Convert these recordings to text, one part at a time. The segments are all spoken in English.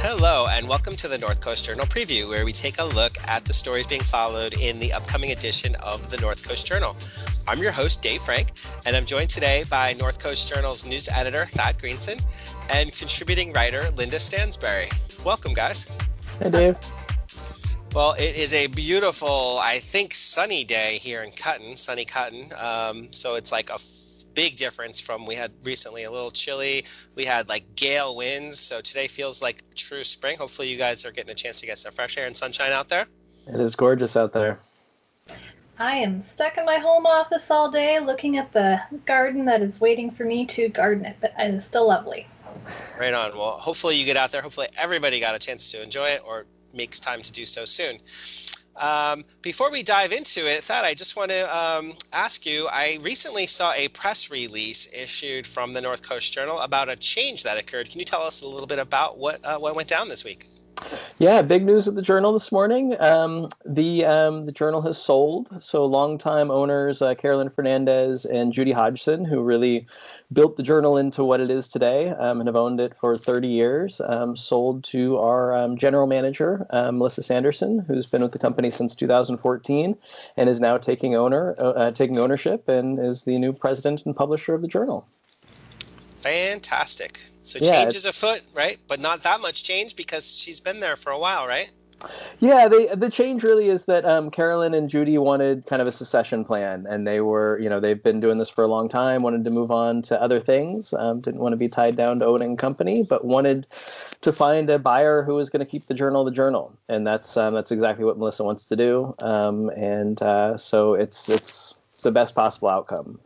Hello, and welcome to the North Coast Journal Preview, where we take a look at the stories being followed in the upcoming edition of the North Coast Journal. I'm your host, Dave Frank, and I'm joined today by North Coast Journal's news editor, Thad Greenson, and contributing writer, Linda Stansberry. Welcome, guys. Hey, Dave. Well, it is a beautiful, I think, sunny day here in Cutton, sunny Cutton. So it's like a big difference from we had recently a little chilly. We had like gale winds. So today feels like true spring. Hopefully you guys are getting a chance to get some fresh air and sunshine out there. It is gorgeous out there. I am stuck in my home office all day looking at the garden that is waiting for me to garden it, but it is still lovely. Right on. Well, hopefully you get out there. Hopefully everybody got a chance to enjoy it or makes time to do so soon. Before we dive into it, Thad, I just want to ask you, I recently saw a press release issued from the North Coast Journal about a change that occurred. Can you tell us a little bit about what went down this week? Yeah, big news at the Journal this morning. The Journal has sold. So longtime owners Carolyn Fernandez and Judy Hodgson, who really built the Journal into what it is today and have owned it for 30 years, sold to our general manager, Melissa Sanderson, who's been with the company since 2014 and is now taking ownership and is the new president and publisher of the Journal. Fantastic. So change is afoot, right? But not that much change because she's been there for a while, right? Yeah, the change really is that Carolyn and Judy wanted kind of a succession plan, and they were, they've been doing this for a long time, wanted to move on to other things, didn't want to be tied down to owning a company, but wanted to find a buyer who was going to keep the Journal, and that's exactly what Melissa wants to do, so it's the best possible outcome.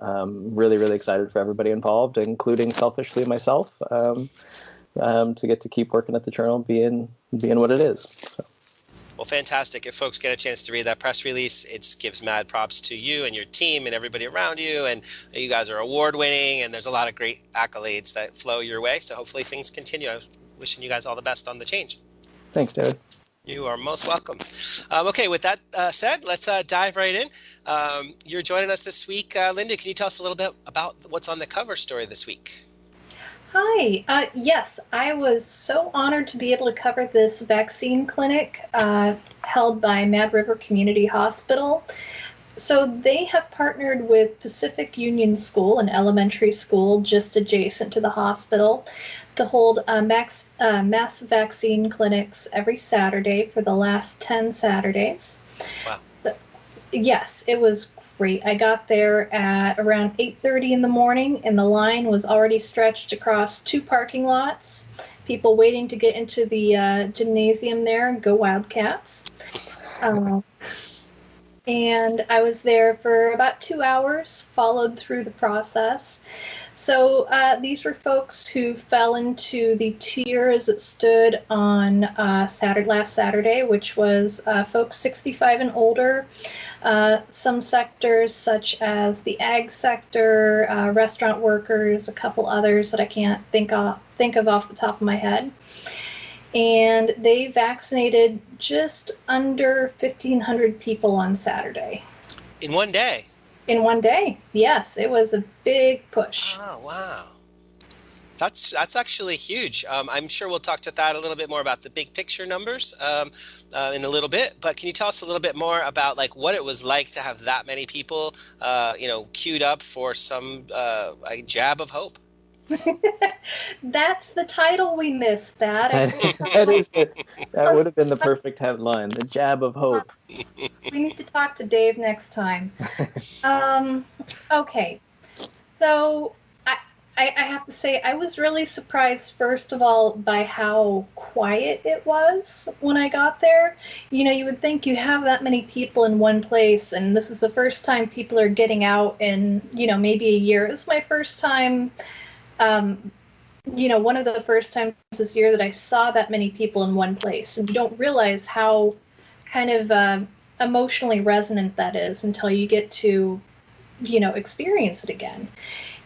Really, really excited for everybody involved, including selfishly myself, to get to keep working at the Journal, being what it is. So. Well, fantastic. If folks get a chance to read that press release, it gives mad props to you and your team and everybody around you. And you guys are award winning, and there's a lot of great accolades that flow your way. So hopefully things continue. I'm wishing you guys all the best on the change. Thanks, David. You are most welcome. Okay, with that said, let's dive right in. You're joining us this week. Linda, can you tell us a little bit about what's on the cover story this week? Hi. Yes, I was so honored to be able to cover this vaccine clinic held by Mad River Community Hospital. So they have partnered with Pacific Union School, an elementary school just adjacent to the hospital, to hold mass vaccine clinics every Saturday for the last 10 Saturdays. Wow. Yes, it was great. I got there at around 8:30 in the morning, and the line was already stretched across 2 parking lots. People waiting to get into the gymnasium there. Go Wildcats. And I was there for about 2 hours, followed through the process. So these were folks who fell into the tier as it stood on last Saturday, which was folks 65 and older. Some sectors such as the ag sector, restaurant workers, a couple others that I can't think of off the top of my head. And they vaccinated just under 1,500 people on Saturday. In one day? In one day, yes. It was a big push. Oh, wow. That's actually huge. I'm sure we'll talk to Thad a little bit more about the big picture numbers in a little bit. But can you tell us a little bit more about like what it was like to have that many people, queued up for some a jab of hope? That's the title we missed, that would have been the perfect headline, the jab of hope. We need to talk to Dave next time. Okay, so I have to say I was really surprised, first of all, by how quiet it was when I got there. You would think you have that many people in one place, and this is the first time people are getting out in, maybe a year. This is my first time. One of the first times this year that I saw that many people in one place, and you don't realize how kind of emotionally resonant that is until you get to, experience it again.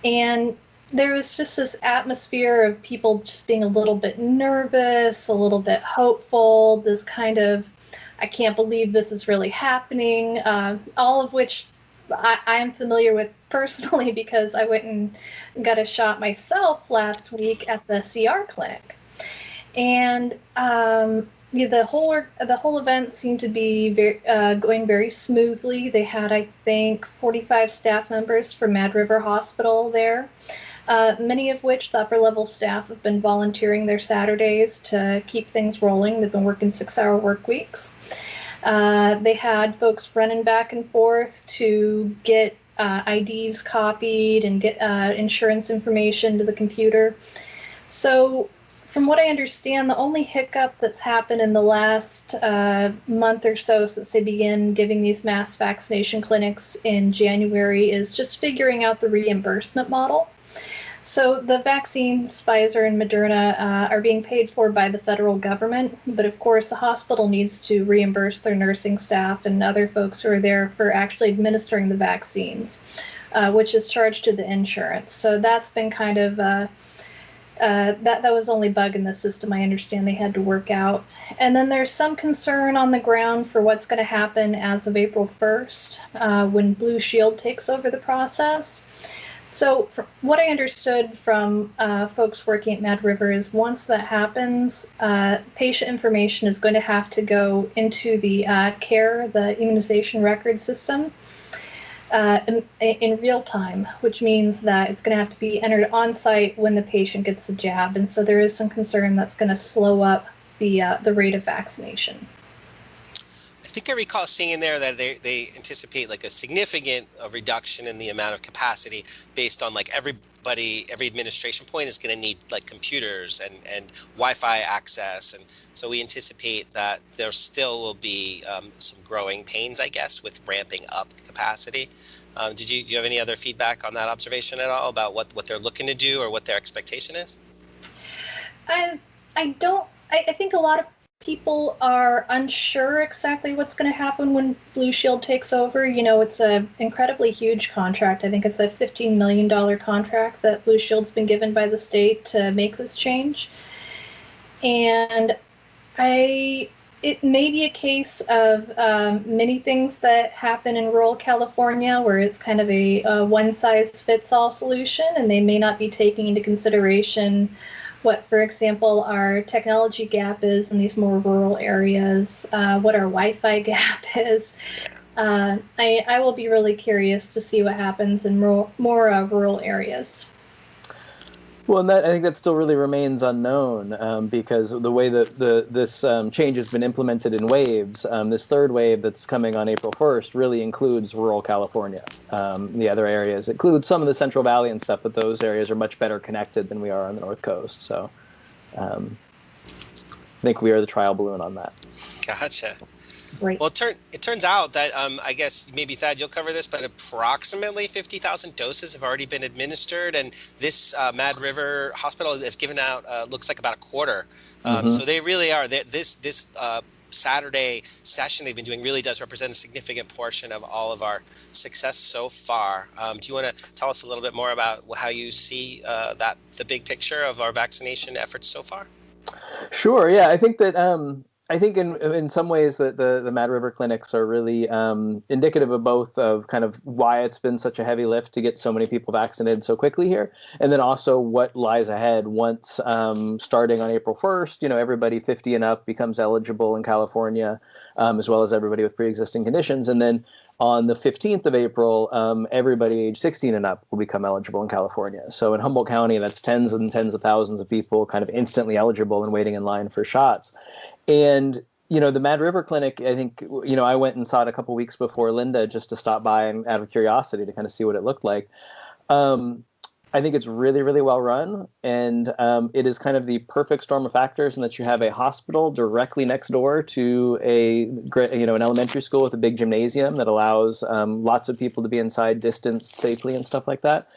And there was just this atmosphere of people just being a little bit nervous, a little bit hopeful, this kind of, I can't believe this is really happening, all of which I am familiar with personally because I went and got a shot myself last week at the CR clinic. And yeah, the whole event seemed to be going very smoothly. They had, I think, 45 staff members from Mad River Hospital there. Many of which the upper level staff have been volunteering their Saturdays to keep things rolling. They've been working 6-hour work weeks. They had folks running back and forth to get IDs copied and get insurance information to the computer. So from what I understand, the only hiccup that's happened in the last month or so since they began giving these mass vaccination clinics in January is just figuring out the reimbursement model. So the vaccines, Pfizer and Moderna, are being paid for by the federal government, but of course the hospital needs to reimburse their nursing staff and other folks who are there for actually administering the vaccines, which is charged to the insurance. So that's been kind of, that was the only bug in the system I understand they had to work out. And then there's some concern on the ground for what's going to happen as of April 1st, when Blue Shield takes over the process. So what I understood from folks working at Mad River is once that happens, patient information is going to have to go into the CARE, the immunization record system, in real time, which means that it's going to have to be entered on site when the patient gets the jab. And so there is some concern that's going to slow up the rate of vaccination. I think I recall seeing in there that they anticipate like a significant reduction in the amount of capacity based on like every administration point is going to need like computers and Wi-Fi access, and so we anticipate that there still will be some growing pains, I guess, with ramping up capacity. Do you have any other feedback on that observation at all about what they're looking to do or what their expectation is? I think a lot of people are unsure exactly what's going to happen when Blue Shield takes over. You know, it's an incredibly huge contract. I think it's a $15 million contract that Blue Shield's been given by the state to make this change. And it may be a case of many things that happen in rural California where it's kind of a one-size-fits-all solution, and they may not be taking into consideration what, for example, our technology gap is in these more rural areas, what our Wi-Fi gap is. I will be really curious to see what happens in more rural areas. Well, and I think that still really remains unknown because the way that this change has been implemented in waves, this third wave that's coming on April 1st really includes rural California. The other areas include some of the Central Valley and stuff, but those areas are much better connected than we are on the North Coast. So I think we are the trial balloon on that. Gotcha. Right. Well, it turns out that I guess maybe Thad, you'll cover this, but approximately 50,000 doses have already been administered, and this Mad River Hospital has given out looks like about a quarter. So they really are. This Saturday session they've been doing really does represent a significant portion of all of our success so far. Do you want to tell us a little bit more about how you see the big picture of our vaccination efforts so far? Sure. Yeah, I think that. I think in some ways that the Mad River clinics are really indicative of both of kind of why it's been such a heavy lift to get so many people vaccinated so quickly here, and then also what lies ahead once starting on April 1st, everybody 50 and up becomes eligible in California, as well as everybody with pre-existing conditions. And then on the 15th of April, everybody age 16 and up will become eligible in California. So in Humboldt County, that's tens and tens of thousands of people kind of instantly eligible and waiting in line for shots. And, the Mad River Clinic, I think, I went and saw it a couple weeks before Linda just to stop by and out of curiosity to kind of see what it looked like. I think it's really, really well run, and it is kind of the perfect storm of factors in that you have a hospital directly next door to an elementary school with a big gymnasium that allows lots of people to be inside, distanced safely and stuff like that.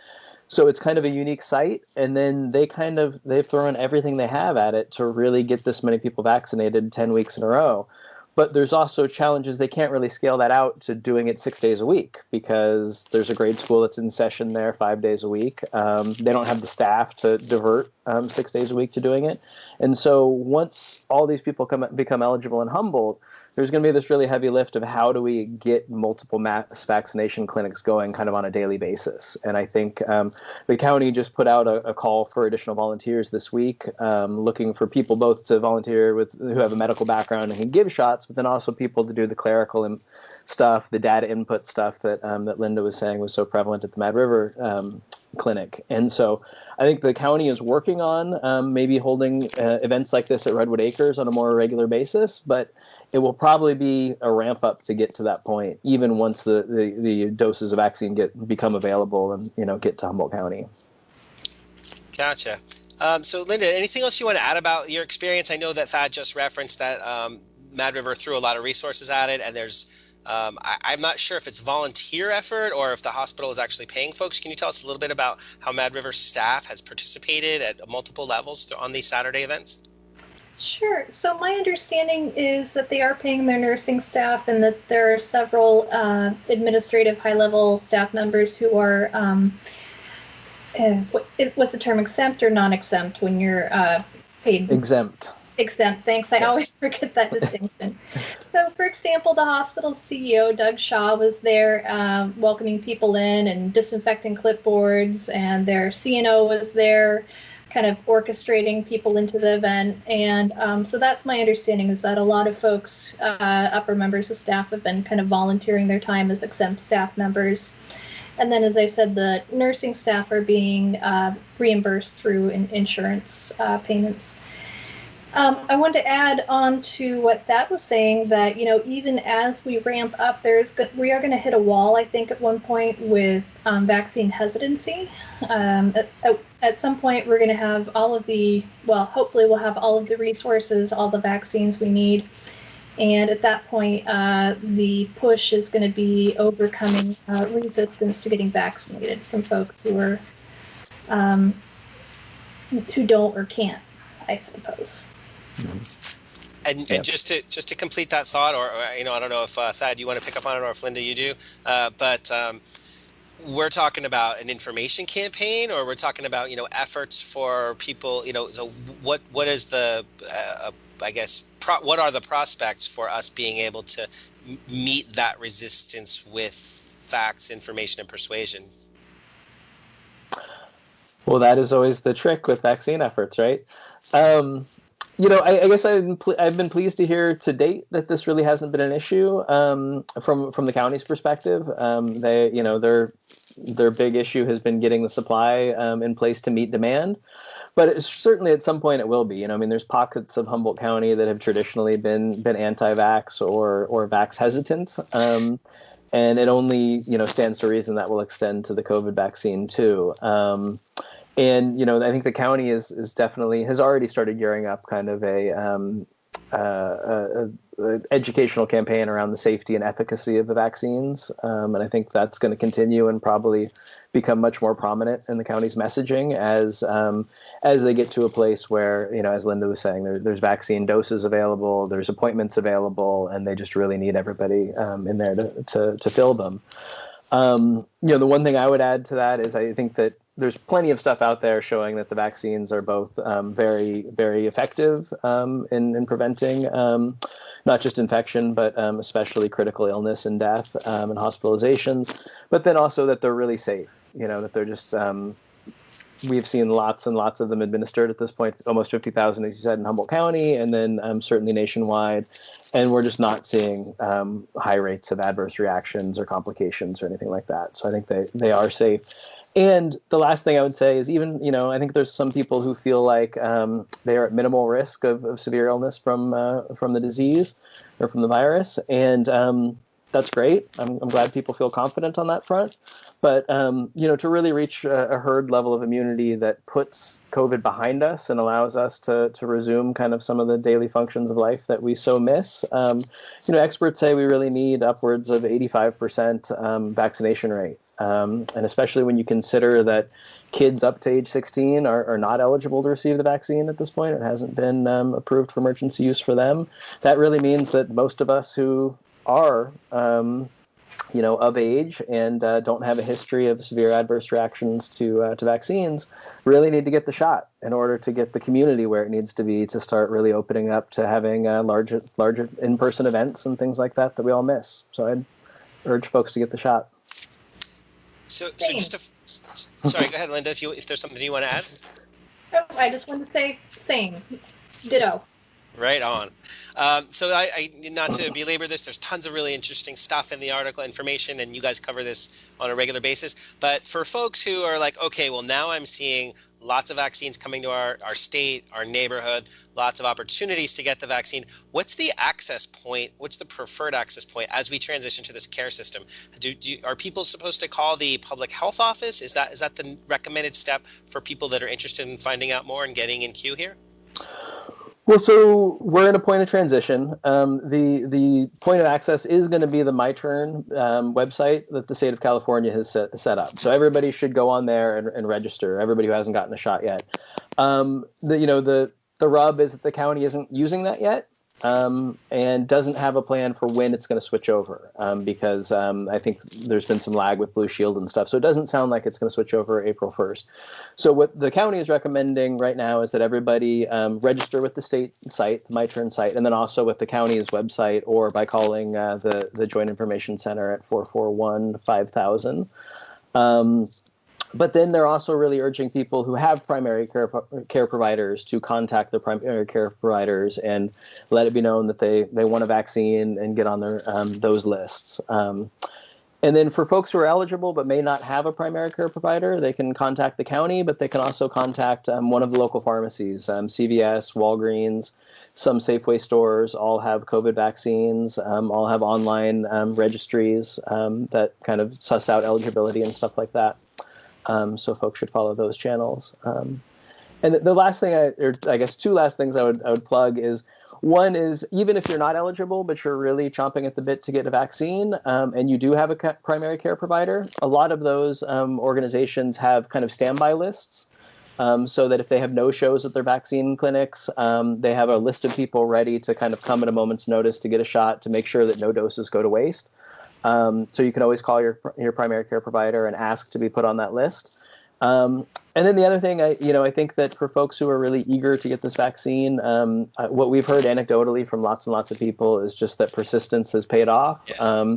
So it's kind of a unique site, and then they've thrown everything they have at it to really get this many people vaccinated 10 weeks in a row. But there's also challenges. They can't really scale that out to doing it 6 days a week because there's a grade school that's in session there 5 days a week. They don't have the staff to divert 6 days a week to doing it. And so once all these people become eligible in Humboldt, there's going to be this really heavy lift of how do we get multiple mass vaccination clinics going kind of on a daily basis. And I think the county just put out a call for additional volunteers this week, looking for people both to volunteer who have a medical background and can give shots, but then also people to do the clerical stuff, the data input stuff that Linda was saying was so prevalent at the Mad River clinic. And so I think the county is working on maybe holding events like this at Redwood Acres on a more regular basis, but it will probably be a ramp up to get to that point, even once the doses of vaccine become available and get to Humboldt County. Gotcha. So Linda, anything else you want to add about your experience? I know that Thad just referenced that Mad River threw a lot of resources at it, and there's I'm not sure if it's volunteer effort or if the hospital is actually paying folks. Can you tell us a little bit about how Mad River staff has participated at multiple levels on these Saturday events? Sure. So my understanding is that they are paying their nursing staff and that there are several administrative high-level staff members who are, what's the term, exempt or non-exempt when you're paid? Exempt. Exempt, thanks. I always forget that distinction. So, for example, the hospital's CEO, Doug Shaw, was there welcoming people in and disinfecting clipboards, and their CNO was there kind of orchestrating people into the event. And so that's my understanding, is that a lot of folks, upper members of staff, have been kind of volunteering their time as exempt staff members. And then, as I said, the nursing staff are being reimbursed through insurance payments. I wanted to add on to what Thad was saying, that, even as we ramp up, we are going to hit a wall, I think, at one point with vaccine hesitancy. At some point, we're going to have hopefully we'll have all of the resources, all the vaccines we need. And at that point, the push is going to be overcoming resistance to getting vaccinated from folks who don't or can't, I suppose. And just to complete that thought, or I don't know if Thad, you want to pick up on it, or if Linda, you do, but we're talking about an information campaign, or we're talking about efforts for people. So what is the what are the prospects for us being able to meet that resistance with facts, information, and persuasion? Well, that is always the trick with vaccine efforts, right? I guess I've been pleased to hear to date that this really hasn't been an issue from the county's perspective. Their big issue has been getting the supply in place to meet demand, but it's certainly at some point it will be. There's pockets of Humboldt County that have traditionally been anti-vax or vax hesitant, and it only stands to reason that will extend to the COVID vaccine too. And I think the county has already started gearing up kind of a educational campaign around the safety and efficacy of the vaccines, and I think that's going to continue and probably become much more prominent in the county's messaging as they get to a place where, as Linda was saying, there's vaccine doses available, there's appointments available, and they just really need everybody in there to fill them. The one thing I would add to that is I think that there's plenty of stuff out there showing that the vaccines are both very, very effective in preventing not just infection, but especially critical illness and death and hospitalizations, but then also that they're really safe, that they're just, we've seen lots and lots of them administered at this point, almost 50,000, as you said, in Humboldt County, and then certainly nationwide. And we're just not seeing high rates of adverse reactions or complications or anything like that. So I think they are safe. And the last thing I would say is even, I think there's some people who feel like they are at minimal risk of severe illness from the disease or from the virus. And that's great. I'm glad people feel confident on that front. But, to really reach a herd level of immunity that puts COVID behind us and allows us to resume kind of some of the daily functions of life that we so miss, experts say we really need upwards of 85% vaccination rate. And especially when you consider that kids up to age 16 are not eligible to receive the vaccine at this point. It hasn't been approved for emergency use for them. That really means that most of us who are of age and don't have a history of severe adverse reactions to vaccines really need to get the shot in order to get the community where it needs to be to start really opening up to having larger in-person events and things like that we all miss. So I'd urge folks to get the shot. So sorry, go ahead, Linda, if there's something you want to add. Oh, I just wanted to say same. Ditto. Right on. So I not to belabor this, there's tons of really interesting stuff in the article, information, and you guys cover this on a regular basis. But for folks who are like, okay, well, now I'm seeing lots of vaccines coming to our state, our neighborhood, lots of opportunities to get the vaccine. What's the access point? What's the preferred access point as we transition to this care system? Are people supposed to call the public health office? Is that the recommended step for people that are interested in finding out more and getting in queue here? Well, so we're in a point of transition. The point of access is going to be the My Turn website that the state of California has set up. So everybody should go on there and register. Everybody who hasn't gotten a shot yet. The rub is that the county isn't using that yet. And doesn't have a plan for when it's going to switch over because I think there's been some lag with Blue Shield and stuff. So it doesn't sound like it's going to switch over April 1st. So what the county is recommending right now is that everybody register with the state site, the My Turn site, and then also with the county's website or by calling the Joint Information Center at 441-5000. But then they're also really urging people who have primary care providers to contact their primary care providers and let it be known that they want a vaccine and get on their those lists. And then for folks who are eligible but may not have a primary care provider, they can contact the county, but they can also contact one of the local pharmacies, CVS, Walgreens, some Safeway stores all have COVID vaccines, all have online registries that kind of suss out eligibility and stuff like that. So folks should follow those channels. And the last thing, I guess two last things I would plug is, one is even if you're not eligible, but you're really chomping at the bit to get a vaccine, and you do have a primary care provider, a lot of those organizations have kind of standby lists. So that if they have no shows at their vaccine clinics, they have a list of people ready to kind of come at a moment's notice to get a shot to make sure that no doses go to waste. So you can always call your primary care provider and ask to be put on that list. And then the other thing, I think that for folks who are really eager to get this vaccine, what we've heard anecdotally from lots and lots of people is just that persistence has paid off. Yeah.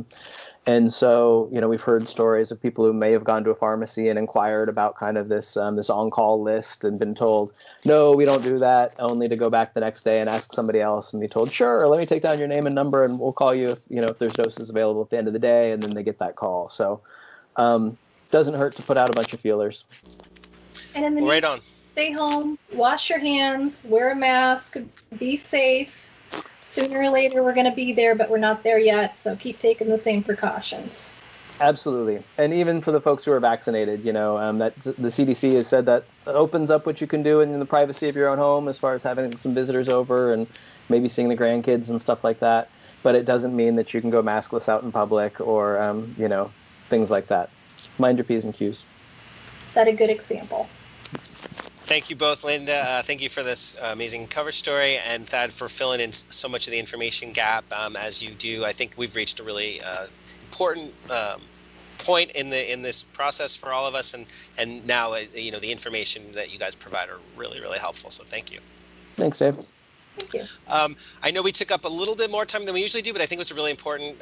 And so, we've heard stories of people who may have gone to a pharmacy and inquired about kind of this on-call list and been told, no, we don't do that, only to go back the next day and ask somebody else and be told, sure, let me take down your name and number and we'll call you if there's doses available at the end of the day, and then they get that call. So doesn't hurt to put out a bunch of feelers. And in the meantime, stay home, wash your hands, wear a mask, be safe. Sooner or later, we're going to be there, but we're not there yet. So keep taking the same precautions. Absolutely. And even for the folks who are vaccinated, that the CDC has said that opens up what you can do in the privacy of your own home as far as having some visitors over and maybe seeing the grandkids and stuff like that. But it doesn't mean that you can go maskless out in public or, things like that. Mind your P's and Q's. Set a good example. Thank you both, Linda. Thank you for this amazing cover story, and Thad for filling in so much of the information gap as you do. I think we've reached a really important point in this process for all of us, and now the information that you guys provide are really, really helpful. So thank you. Thanks, Dave. Thank you. I know we took up a little bit more time than we usually do, but I think it was really important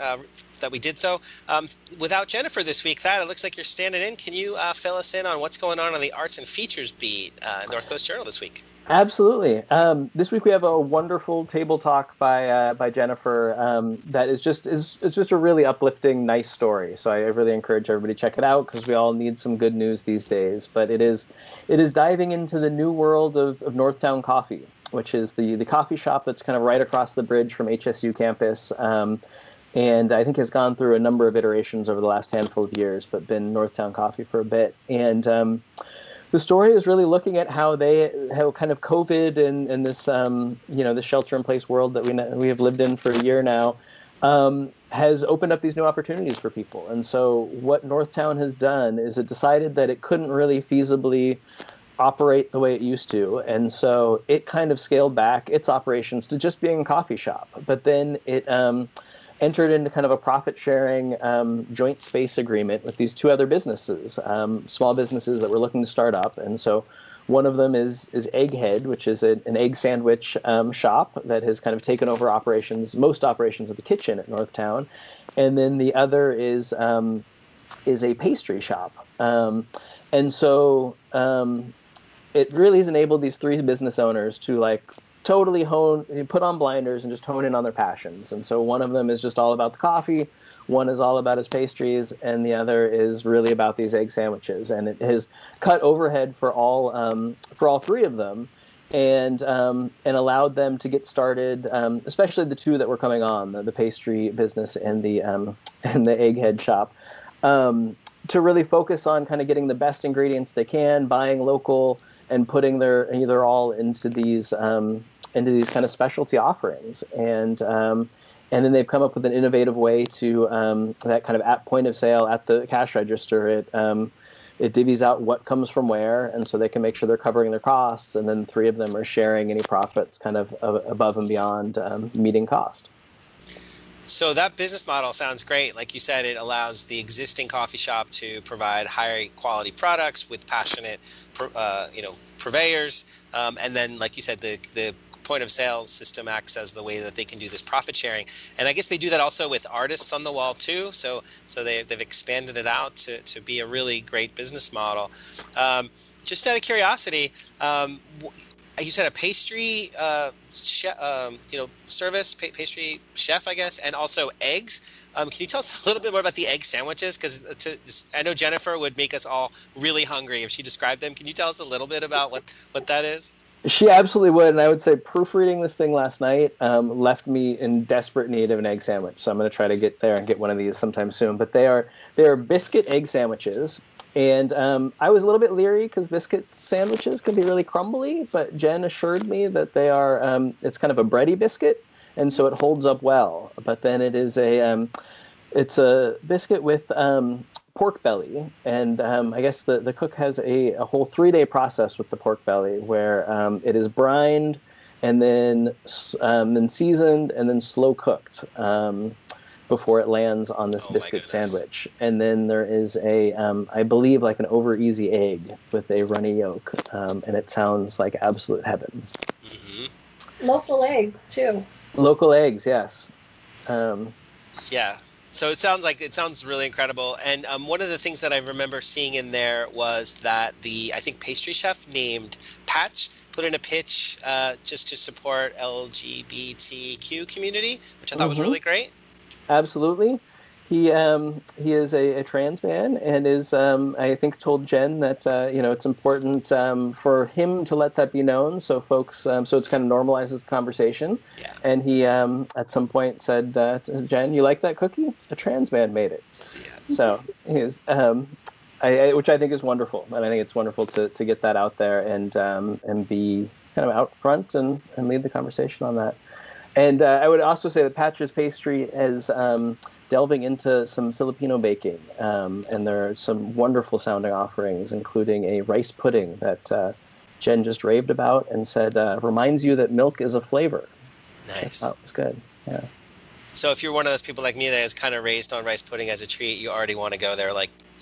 that we did so. Without Jennifer this week, Thad, it looks like you're standing in. Can you fill us in on what's going on the Arts and Features beat North Coast Journal this week? Absolutely. This week we have a wonderful table talk by Jennifer that is just a really uplifting, nice story. So I really encourage everybody to check it out because we all need some good news these days. But it is diving into the new world of Northtown Coffee, which is the coffee shop that's kind of right across the bridge from HSU campus. and I think has gone through a number of iterations over the last handful of years, but been Northtown Coffee for a bit. And the story is really looking at how kind of COVID and this this shelter-in-place world that we have lived in for a year now has opened up these new opportunities for people. And so what Northtown has done is it decided that it couldn't really feasibly operate the way it used to, and so it kind of scaled back its operations to just being a coffee shop. But then it entered into kind of a profit-sharing joint space agreement with these two other businesses, small businesses that were looking to start up. And so one of them is Egghead, which is an egg sandwich shop that has kind of taken over most operations of the kitchen at Northtown. And then the other is a pastry shop. And so it really has enabled these three business owners to totally put on blinders and just hone in on their passions. And so one of them is just all about the coffee, one is all about his pastries, and the other is really about these egg sandwiches. And it has cut overhead for all three of them, and allowed them to get started, especially the two that were coming on, the pastry business and the Egghead shop, to really focus on kind of getting the best ingredients they can, buying local, and putting their all into these kind of specialty offerings. And then they've come up with an innovative way to that kind of at point of sale at the cash register. It divvies out what comes from where, and so they can make sure they're covering their costs. And then three of them are sharing any profits kind of above and beyond meeting cost. So that business model sounds great. Like you said, it allows the existing coffee shop to provide higher quality products with passionate, purveyors. And then, like you said, the point of sale system acts as the way that they can do this profit sharing. And I guess they do that also with artists on the wall too. So they've expanded it out to be a really great business model. Just out of curiosity, you said a pastry service, pastry chef, I guess, and also eggs. Can you tell us a little bit more about the egg sandwiches? Because I know Jennifer would make us all really hungry if she described them. Can you tell us a little bit about what that is? She absolutely would, and I would say proofreading this thing last night left me in desperate need of an egg sandwich. So I'm going to try to get there and get one of these sometime soon. But they are biscuit egg sandwiches. And I was a little bit leery because biscuit sandwiches can be really crumbly, but Jen assured me that they are, it's kind of a bready biscuit, and so it holds up well. But then it's a biscuit with pork belly, and I guess the cook has a whole 3-day process with the pork belly where it is brined and then seasoned and then slow cooked. Before it lands on this biscuit sandwich. And then there is I believe like an over easy egg with a runny yolk. And it sounds like absolute heaven. Mm-hmm. Local eggs too. Local eggs, yes. Yeah. So it sounds really incredible. And one of the things that I remember seeing in there was that I think pastry chef named Patch put in a pitch just to support LGBTQ community, which I thought was really great. Absolutely. He is a trans man and is, I think, told Jen that, it's important for him to let that be known. So folks, so it's kind of normalizes the conversation. Yeah. And he, at some point said, Jen, you like that cookie? A trans man made it. Yeah. So he is, which I think is wonderful. And I think it's wonderful to get that out there and be kind of out front and lead the conversation on that. And I would also say that Patch's Pastry is delving into some Filipino baking, and there are some wonderful sounding offerings, including a rice pudding that Jen just raved about and said reminds you that milk is a flavor. Nice. That was good. Yeah. So if you're one of those people like me that is kind of raised on rice pudding as a treat, you already want to go there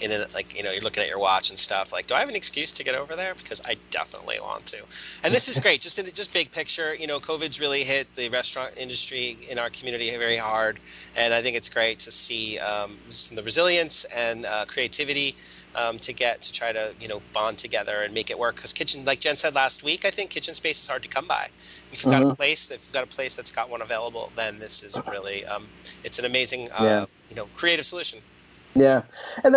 you're looking at your watch and stuff like, do I have an excuse to get over there? Because I definitely want to. And this is great. Just big picture, COVID's really hit the restaurant industry in our community very hard. And I think it's great to see the resilience and creativity to try to, bond together and make it work. Because kitchen, like Jen said last week, I think kitchen space is hard to come by. If you've got a place that's got one available, then this is really, it's an amazing, creative solution. Yeah, and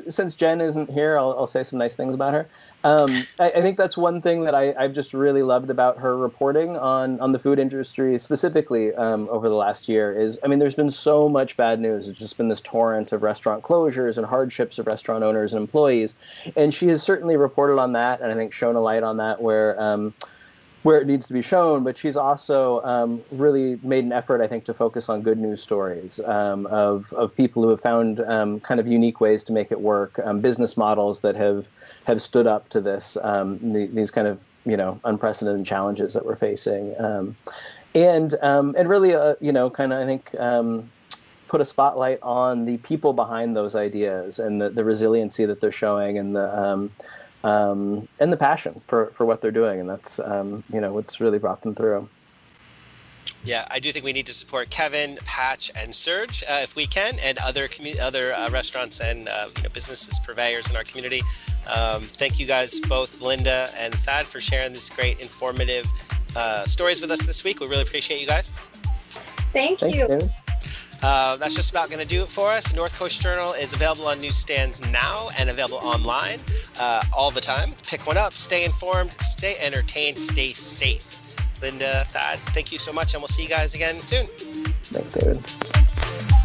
since Jen isn't here, I'll say some nice things about her. I think that's one thing that I've just really loved about her reporting on the food industry specifically over the last year is, I mean, there's been so much bad news. It's just been this torrent of restaurant closures and hardships of restaurant owners and employees, and she has certainly reported on that, and I think shown a light on that where it needs to be shown, but she's also really made an effort, I think, to focus on good news stories of people who have found kind of unique ways to make it work, business models that have stood up to these kind of unprecedented challenges that we're facing, and really kind of I think put a spotlight on the people behind those ideas and the resiliency that they're showing and the passion for what they're doing, and that's what's really brought them through. Yeah, I do think we need to support Kevin, Patch, and Serge if we can, and other restaurants and businesses, purveyors in our community. Thank you guys, both Linda and Thad, for sharing these great, informative stories with us this week. We really appreciate you guys. Thanks, you. David. That's just about going to do it for us. North Coast Journal is available on newsstands now and available online all the time. Pick one up, stay informed, stay entertained, stay safe. Linda, Thad, thank you so much, and we'll see you guys again soon. Thanks, David.